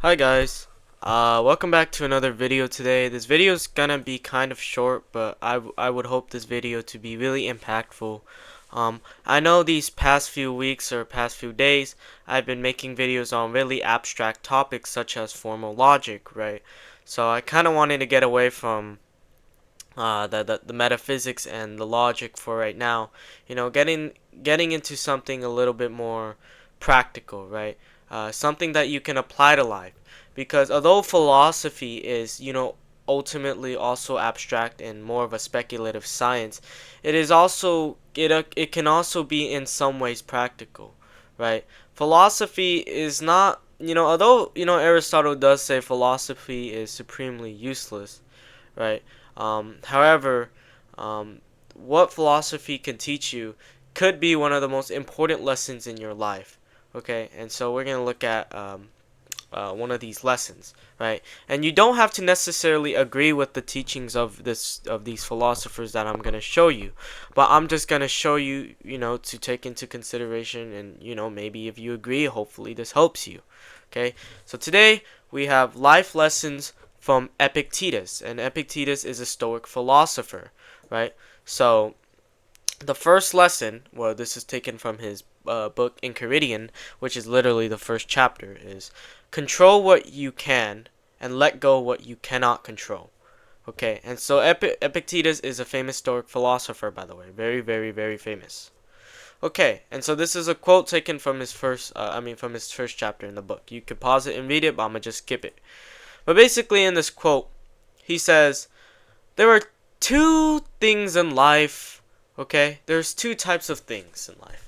Hi guys, welcome back to another video today. This video is gonna be kind of short, but I would hope this video to be really impactful. I know these past few weeks or past few days, I've been making videos on really abstract topics such as formal logic, right? So I kind of wanted to get away from the metaphysics and the logic for right now. Getting into something a little bit more practical, right? Something that you can apply to life. Because although philosophy is, ultimately also abstract and more of a speculative science, it can also be in some ways practical, right? Philosophy is not, although Aristotle does say philosophy is supremely useless, right? However, what philosophy can teach you could be one of the most important lessons in your life. Okay, and so we're gonna look at one of these lessons, right? And you don't have to necessarily agree with the teachings of these philosophers that I'm gonna show you, but I'm just gonna show you, to take into consideration, and maybe if you agree, hopefully this helps you. Okay, so today we have life lessons from Epictetus, and Epictetus is a Stoic philosopher, right? So the first lesson, well, this is taken from his book Enchiridion, which is literally the first chapter, is control what you can and let go what you cannot control. Okay, and so Epictetus is a famous Stoic philosopher, by the way, very, very, very famous. Okay, and so this is a quote taken from his from his first chapter in the book. You could pause it and read it, but I'm gonna just skip it. But basically, in this quote, he says, there are two things in life, okay? There's two types of things in life.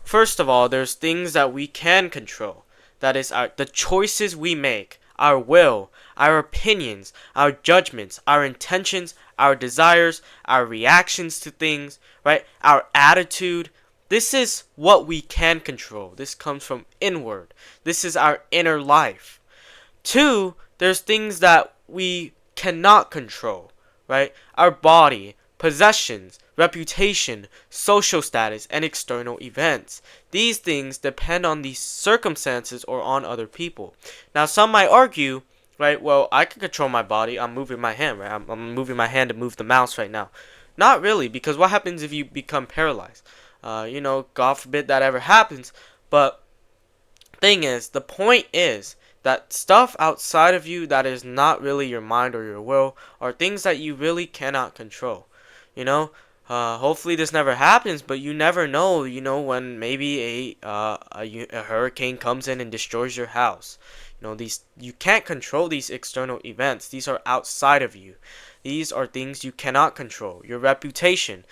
First of all, there's things that we can control. That is the choices we make, our will, our opinions, our judgments, our intentions, our desires, our reactions to things, right? Our attitude. This is what we can control. This comes from inward. This is our inner life. Two, there's things that we cannot control, right? Our body, possessions, reputation, social status, and external events. These things depend on the circumstances or on other people. Now, some might argue, right, well, I can control my body. I'm moving my hand, right? I'm moving my hand to move the mouse right now. Not really, because what happens if you become paralyzed? God forbid that ever happens. But the point is that stuff outside of you that is not really your mind or your will are things that you really cannot control. You know, hopefully this never happens, but you never know. When maybe a hurricane comes in and destroys your house. These you can't control these external events. These are outside of you. These are things you cannot control. Your reputation.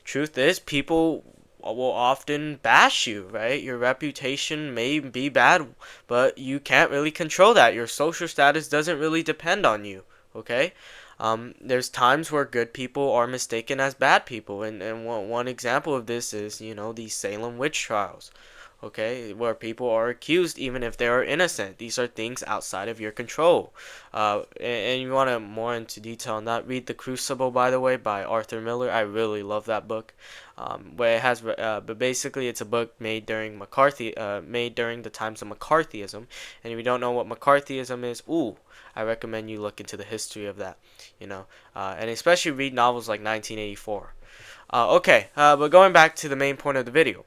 Truth is, people will often bash you, right? Your reputation may be bad, but you can't really control that. Your social status doesn't really depend on you, okay? There's times where good people are mistaken as bad people, and one example of this is, these Salem witch trials, okay, where people are accused even if they are innocent. These are things outside of your control. And you want to more into detail on that, read The Crucible, by the way, by Arthur Miller. I really love that book. Where it has, but basically it's a book made during made during the times of McCarthyism. And if you don't know what McCarthyism is, I recommend you look into the history of that. And especially read novels like 1984. But going back to the main point of the video.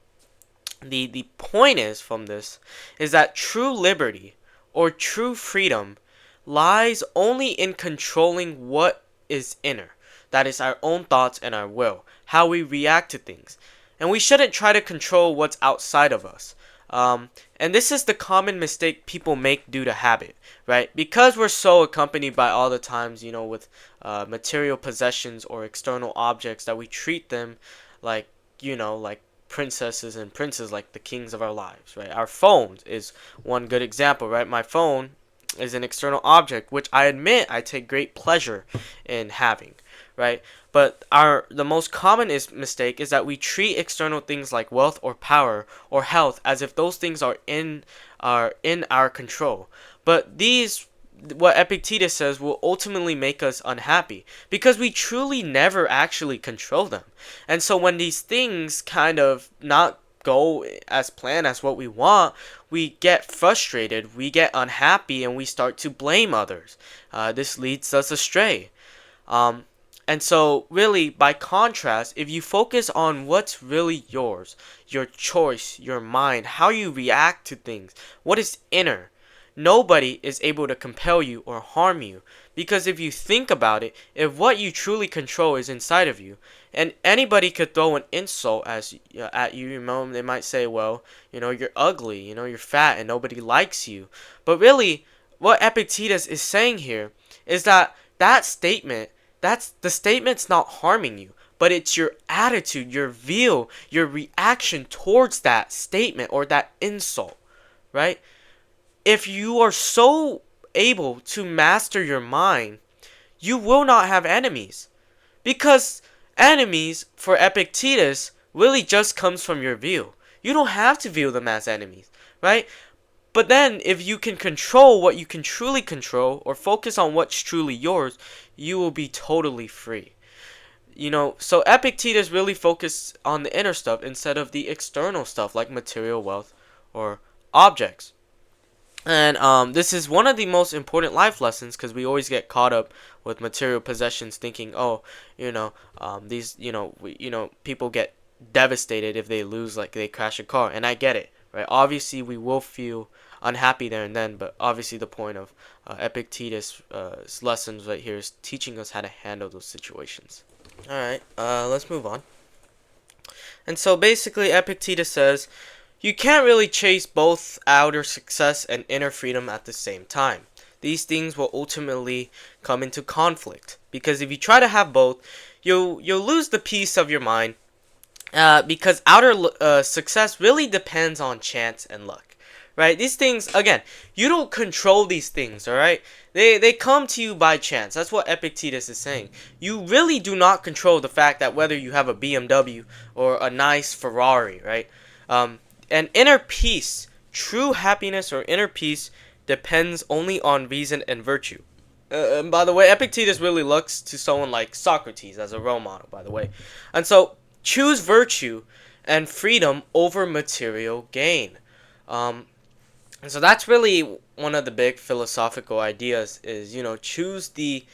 The point from this is that true liberty or true freedom lies only in controlling what is inner. That is our own thoughts and our will, how we react to things. And we shouldn't try to control what's outside of us. And this is the common mistake people make due to habit, right? Because we're so accompanied by all the times, with material possessions or external objects, that we treat them like, like princesses and princes, like the kings of our lives, right? Our phones is one good example, right? My phone is an external object, which I admit I take great pleasure in having, right? But the most common mistake is that we treat external things like wealth or power or health as if those things are in our control. But what Epictetus says, will ultimately make us unhappy because we truly never actually control them. And so when these things kind of not go as planned as what we want, we get frustrated, we get unhappy, and we start to blame others. This leads us astray. Um, and so, really, by contrast, if you focus on what's really yours, your choice, your mind, how you react to things, what is inner, nobody is able to compel you or harm you. Because if you think about it, if what you truly control is inside of you, and anybody could throw an insult at you, they might say, well, you're ugly, you're fat, and nobody likes you. But really, what Epictetus is saying here is that statement, the statement's not harming you, but it's your attitude, your view, your reaction towards that statement or that insult, right? If you are so able to master your mind, you will not have enemies. Because enemies, for Epictetus, really just comes from your view. You don't have to view them as enemies, right? But then, if you can control what you can truly control, or focus on what's truly yours, you will be totally free. So Epictetus really focused on the inner stuff instead of the external stuff like material wealth or objects. And this is one of the most important life lessons because we always get caught up with material possessions, thinking, oh, these, people get devastated if they lose, like they crash a car, and I get it, right? Obviously, we will feel unhappy there and then, but obviously, the point of Epictetus' lessons right here is teaching us how to handle those situations. All right, let's move on. And so basically, Epictetus says, you can't really chase both outer success and inner freedom at the same time. These things will ultimately come into conflict, because if you try to have both, you'll lose the peace of your mind, because outer success really depends on chance and luck, right? These things, again, you don't control these things, all right? They come to you by chance. That's what Epictetus is saying. You really do not control the fact that whether you have a BMW or a nice Ferrari, right? And inner peace, true happiness or inner peace, depends only on reason and virtue. And by the way, Epictetus really looks to someone like Socrates as a role model, by the way. And so, choose virtue and freedom over material gain. And so that's really one of the big philosophical ideas is, choose the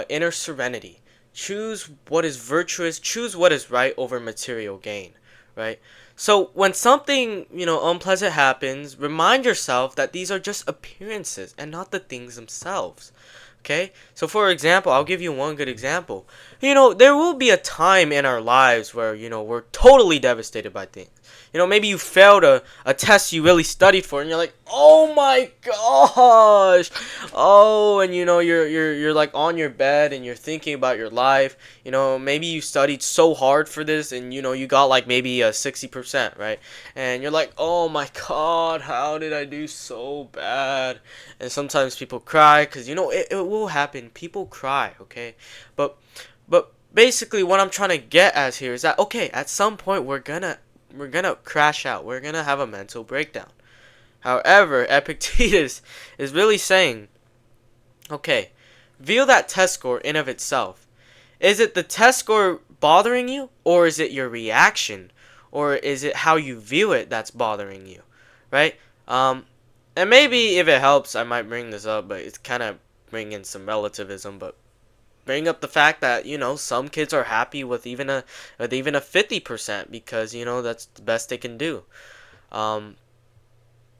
inner serenity. Choose what is virtuous, choose what is right over material gain, right? So when something, unpleasant happens, remind yourself that these are just appearances and not the things themselves. Okay? So for example, I'll give you one good example. There will be a time in our lives where, we're totally devastated by things. Maybe you failed a test you really studied for, and you're like, oh my gosh. Oh, and you're like on your bed and you're thinking about your life. Maybe you studied so hard for this and you got like maybe a 60%, right? And you're like, oh my god, how did I do so bad? And sometimes people cry because it will happen. People cry, okay? But basically what I'm trying to get at here is that, okay, at some point we're gonna crash out. We're gonna have a mental breakdown. However, Epictetus is really saying, okay, view that test score in of itself. Is it the test score bothering you, or is it your reaction, or is it how you view it that's bothering you, right? And maybe if it helps, I might bring this up, but it's kind of bringing some relativism, but bring up the fact that some kids are happy with even a 50% because that's the best they can do.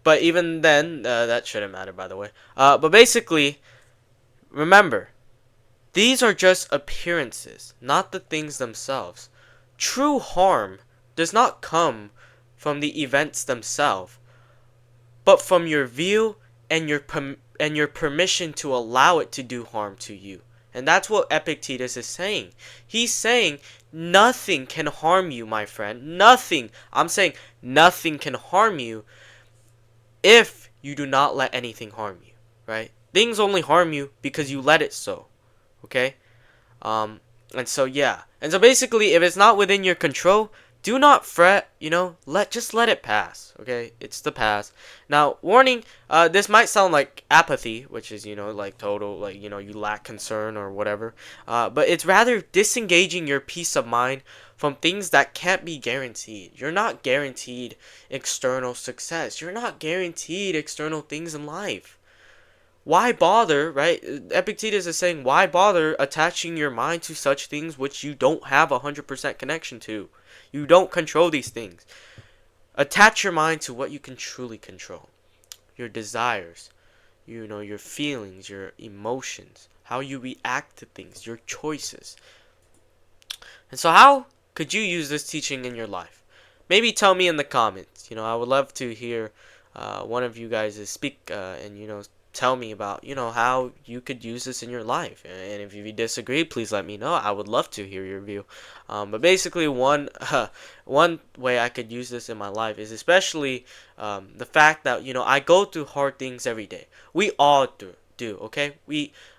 But even then, that shouldn't matter, by the way. But basically, remember, these are just appearances, not the things themselves. True harm does not come from the events themselves, but from your view and your permission to allow it to do harm to you. And that's what Epictetus is saying. He's saying nothing can harm you, my friend. Nothing. I'm saying nothing can harm you if you do not let anything harm you, right? Things only harm you because you let it so, okay? And so, yeah. And so basically, if it's not within your control, do not fret, just let it pass, okay? It's the past. Now, warning, this might sound like apathy, which is, like total, like, you lack concern or whatever. But it's rather disengaging your peace of mind from things that can't be guaranteed. You're not guaranteed external success. You're not guaranteed external things in life. Why bother, right? Epictetus is saying, why bother attaching your mind to such things which you don't have 100% connection to? You don't control these things. Attach your mind to what you can truly control. Your desires, your feelings, your emotions, how you react to things, your choices. And so how could you use this teaching in your life? Maybe tell me in the comments. I would love to hear one of you guys speak and tell me about how you could use this in your life. And if you disagree, please let me know. I would love to hear your view. But basically, one one way I could use this in my life is especially the fact that I go through hard things every day. We all do. Okay,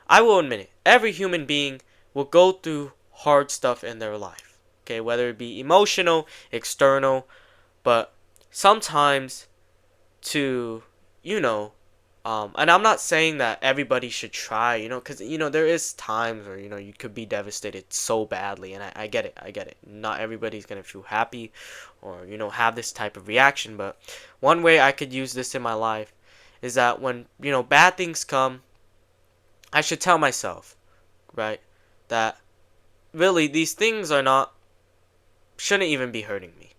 I will admit it. Every human being will go through hard stuff in their life. Okay, whether it be emotional, external, but sometimes to and I'm not saying that everybody should try, because there is times where you could be devastated so badly, and I get it. Not everybody's gonna feel happy, or have this type of reaction. But one way I could use this in my life is that when bad things come, I should tell myself, right, that really these things shouldn't even be hurting me.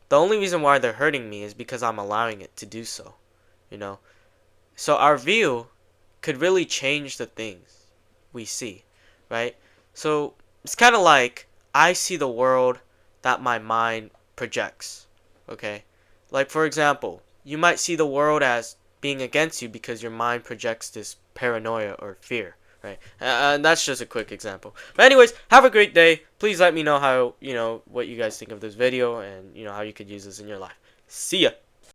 The only reason why they're hurting me is because I'm allowing it to do so, you know. So our view could really change the things we see, right? So it's kind of like I see the world that my mind projects, okay? Like, for example, you might see the world as being against you because your mind projects this paranoia or fear, right? And that's just a quick example. But anyways, have a great day. Please let me know how, what you guys think of this video, and how you could use this in your life. See ya.